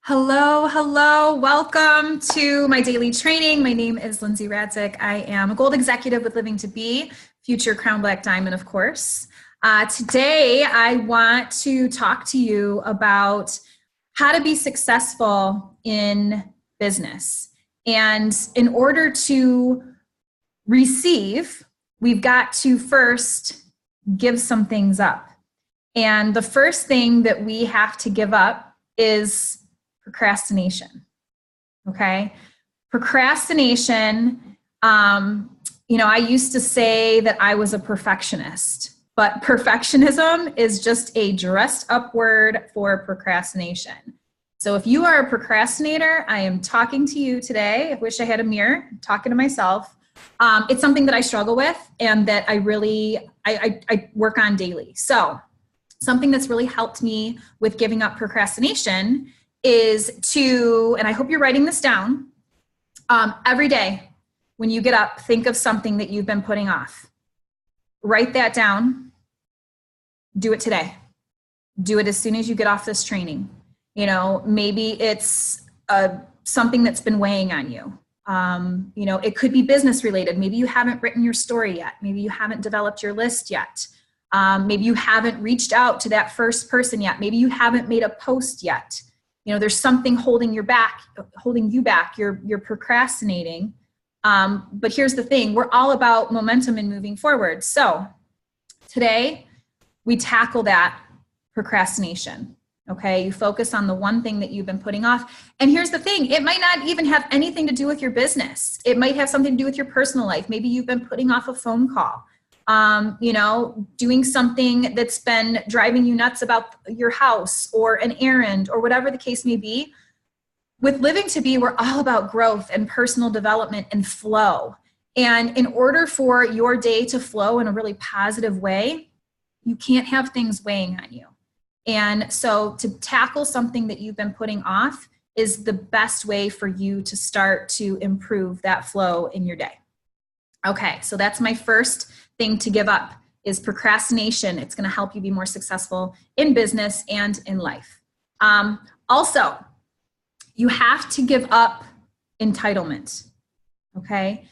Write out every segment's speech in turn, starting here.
Hello, hello. Welcome to my daily training. My name is Lindsay Radzik. I am a gold executive with Living to Be, future Crown Black Diamond, of course. Today, I want to talk to you about how to be successful in business. And in order to receive, we've got to first give some things up. And the first thing that we have to give up is procrastination. Okay. Procrastination. I used to say that I was a perfectionist, but perfectionism is just a dressed up word for procrastination. So if you are a procrastinator, I am talking to you today. I wish I had a mirror. I'm talking to myself. It's something that I struggle with and that I work on daily. So something that's really helped me with giving up procrastination is to, and I hope you're writing this down, every day when you get up, think of something that you've been putting off. Write that down. Do it today. Do it as soon as you get off this training. Maybe it's something that's been weighing on you. It could be business related. Maybe you haven't written your story yet. Maybe you haven't developed your list yet. Maybe you haven't reached out to that first person yet. Maybe you haven't made a post yet. There's something holding you back. You're procrastinating. But here's the thing. We're all about momentum and moving forward. So today we tackle that procrastination. Okay. You focus on the one thing that you've been putting off. And here's the thing. It might not even have anything to do with your business. It might have something to do with your personal life. Maybe you've been putting off a phone call. Doing something that's been driving you nuts about your house or an errand or whatever the case may be. With Living to Be, we're all about growth and personal development and flow. And in order for your day to flow in a really positive way, you can't have things weighing on you. And so to tackle something that you've been putting off is the best way for you to start to improve that flow in your day. Okay, so that's my first thing to give up is procrastination. It's going to help you be more successful in business and in life. Also, you have to give up entitlement. Okay,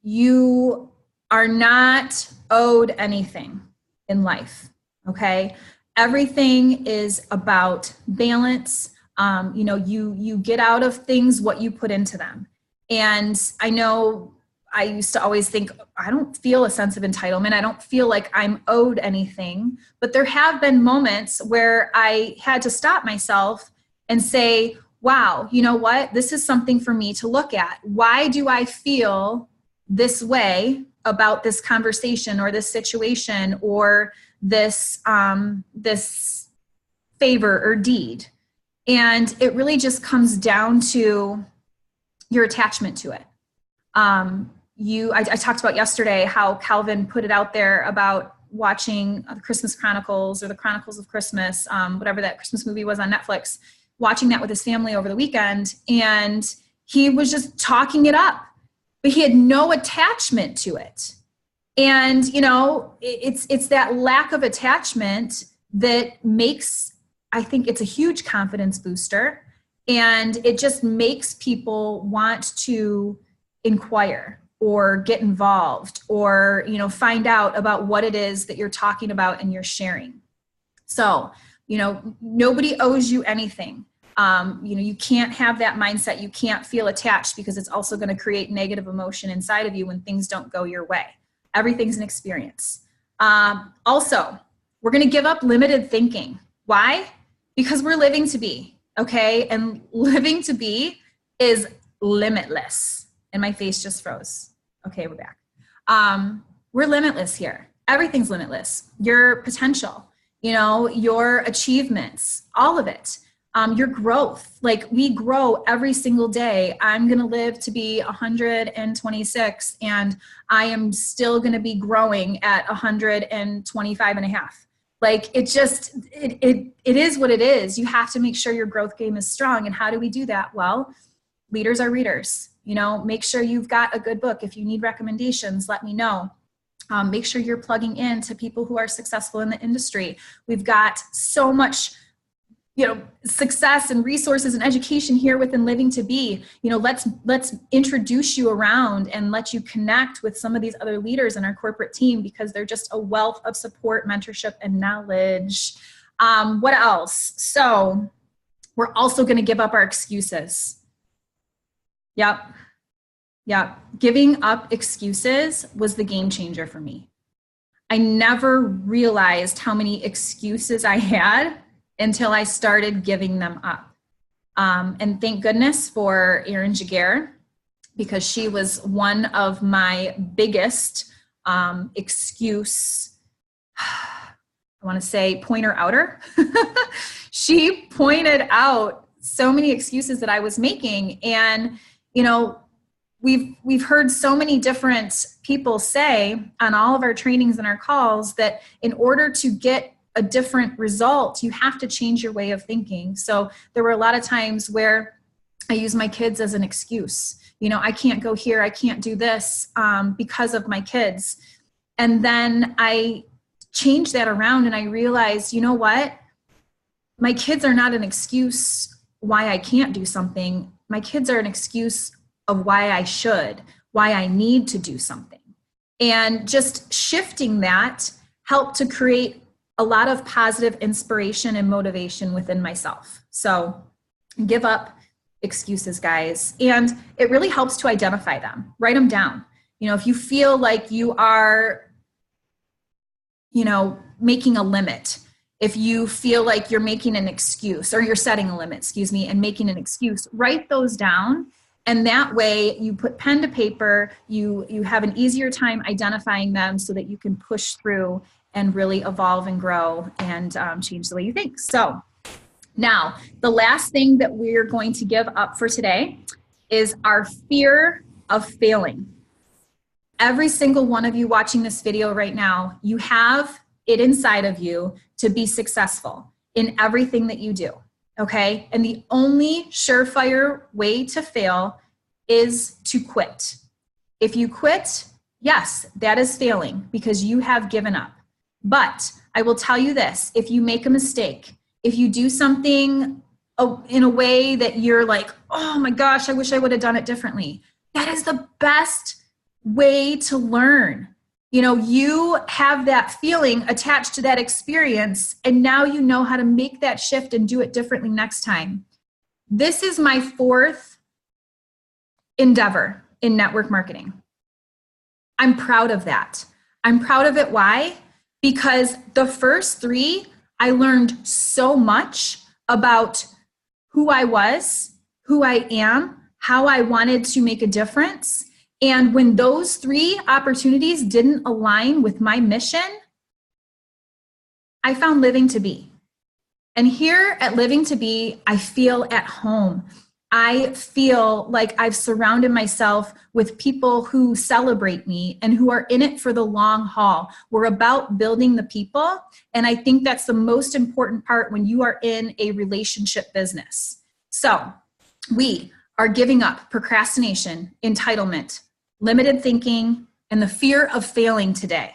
you are not owed anything in life. Okay, everything is about balance. You get out of things what you put into them. And I know I used to always think, I don't feel a sense of entitlement. I don't feel like I'm owed anything. But there have been moments where I had to stop myself and say, wow, you know what? This is something for me to look at. Why do I feel this way about this conversation or this situation or this favor or deed? And it really just comes down to your attachment to it. I talked about yesterday how Calvin put it out there about watching the Christmas Chronicles or the Chronicles of Christmas, whatever that Christmas movie was on Netflix, watching that with his family over the weekend. And he was just talking it up, but he had no attachment to it. And, it's that lack of attachment that makes, I think it's a huge confidence booster. And it just makes people want to inquire or get involved or, find out about what it is that you're talking about and you're sharing. So, nobody owes you anything. You can't have that mindset. You can't feel attached because it's also going to create negative emotion inside of you when things don't go your way. Everything's an experience. Also, we're going to give up limited thinking. Why? Because we're living to be, okay? And living to be is limitless. And my face just froze. Okay, we're back. We're limitless here. Everything's limitless. Your potential, your achievements, all of it. Your growth, like we grow every single day. I'm going to live to be 126 and I am still going to be growing at 125 and a half. Like it is what it is. You have to make sure your growth game is strong. And how do we do that? Well, leaders are readers. Make sure you've got a good book. If you need recommendations, let me know. Make sure you're plugging in to people who are successful in the industry. We've got so much success and resources and education here within Living to Be. Let's introduce you around and let you connect with some of these other leaders in our corporate team, because they're just a wealth of support, mentorship, and knowledge. What else? So we're also going to give up our excuses. Yep. Giving up excuses was the game changer for me. I never realized how many excuses I had until I started giving them up. And thank goodness for Erin Jaguar, because she was one of my biggest excuse, I want to say pointer outer. She pointed out so many excuses that I was making. And, we've heard so many different people say on all of our trainings and our calls that in order to get a different result, you have to change your way of thinking. So there were a lot of times where I use my kids as an excuse. I can't go here, I can't do this because of my kids. And then I changed that around and I realized, you know what? My kids are not an excuse why I can't do something. My kids are an excuse of why I should, why I need to do something. And just shifting that helped to create a lot of positive inspiration and motivation within myself. So give up excuses, guys. And it really helps to identify them, write them down. If you feel like you are, making a limit, if you feel like you're making an excuse or you're setting a limit, and making an excuse, write those down. And that way you put pen to paper, you have an easier time identifying them so that you can push through and really evolve and grow and change the way you think. So now the last thing that we're going to give up for today is our fear of failing. Every single one of you watching this video right now, you have it inside of you to be successful in everything that you do. Okay. And the only surefire way to fail is to quit. If you quit, yes, that is failing because you have given up. But I will tell you this, if you make a mistake, if you do something in a way that you're like, oh my gosh, I wish I would have done it differently, that is the best way to learn. You have that feeling attached to that experience, and now you know how to make that shift and do it differently next time. This is my fourth endeavor in network marketing. I'm proud of that. I'm proud of it. Why? Because the first three, I learned so much about who I was, who I am, how I wanted to make a difference. And when those three opportunities didn't align with my mission, I found Living to Be. And here at Living to Be, I feel at home. I feel like I've surrounded myself with people who celebrate me and who are in it for the long haul. We're about building the people. And I think that's the most important part when you are in a relationship business. So we are giving up procrastination, entitlement, limited thinking, and the fear of failing today.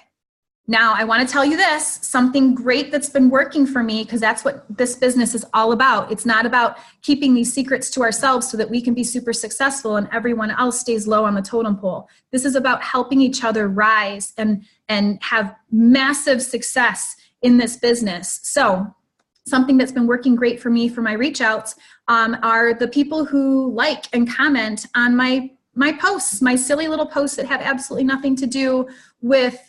Now, I want to tell you this, something great that's been working for me, because that's what this business is all about. It's not about keeping these secrets to ourselves so that we can be super successful and everyone else stays low on the totem pole. This is about helping each other rise and have massive success in this business. So something that's been working great for me for my reach outs are the people who like and comment on my posts, my silly little posts that have absolutely nothing to do with,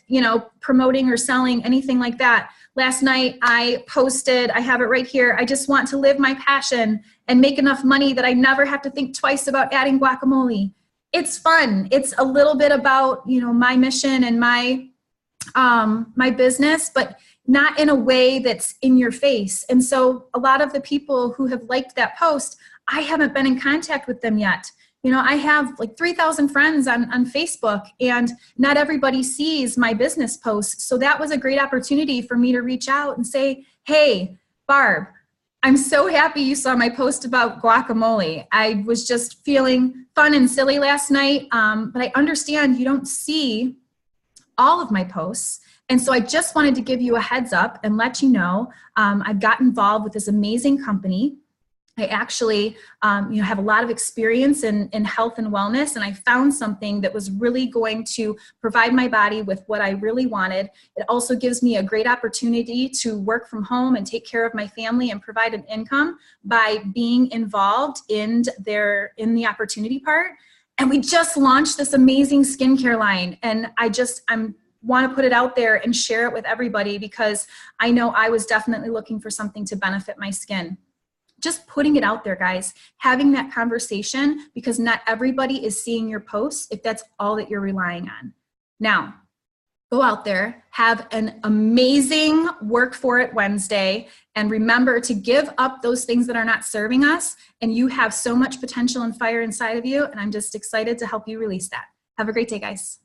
promoting or selling, anything like that. Last night I posted, I have it right here, I just want to live my passion and make enough money that I never have to think twice about adding guacamole. It's fun. It's a little bit about, my mission and my business, but not in a way that's in your face. And so a lot of the people who have liked that post, I haven't been in contact with them yet. I have like 3,000 friends on Facebook, and not everybody sees my business posts. So that was a great opportunity for me to reach out and say, hey, Barb, I'm so happy you saw my post about guacamole. I was just feeling fun and silly last night, but I understand you don't see all of my posts. And so I just wanted to give you a heads up and let you know I've got involved with this amazing company. I actually have a lot of experience in health and wellness, and I found something that was really going to provide my body with what I really wanted. It also gives me a great opportunity to work from home and take care of my family and provide an income by being involved in the opportunity part. And we just launched this amazing skincare line, and I'm want to put it out there and share it with everybody because I know I was definitely looking for something to benefit my skin. Just putting it out there, guys, having that conversation, because not everybody is seeing your posts if that's all that you're relying on. Now, go out there, have an amazing Work For It Wednesday, and remember to give up those things that are not serving us, and you have so much potential and fire inside of you, and I'm just excited to help you release that. Have a great day, guys.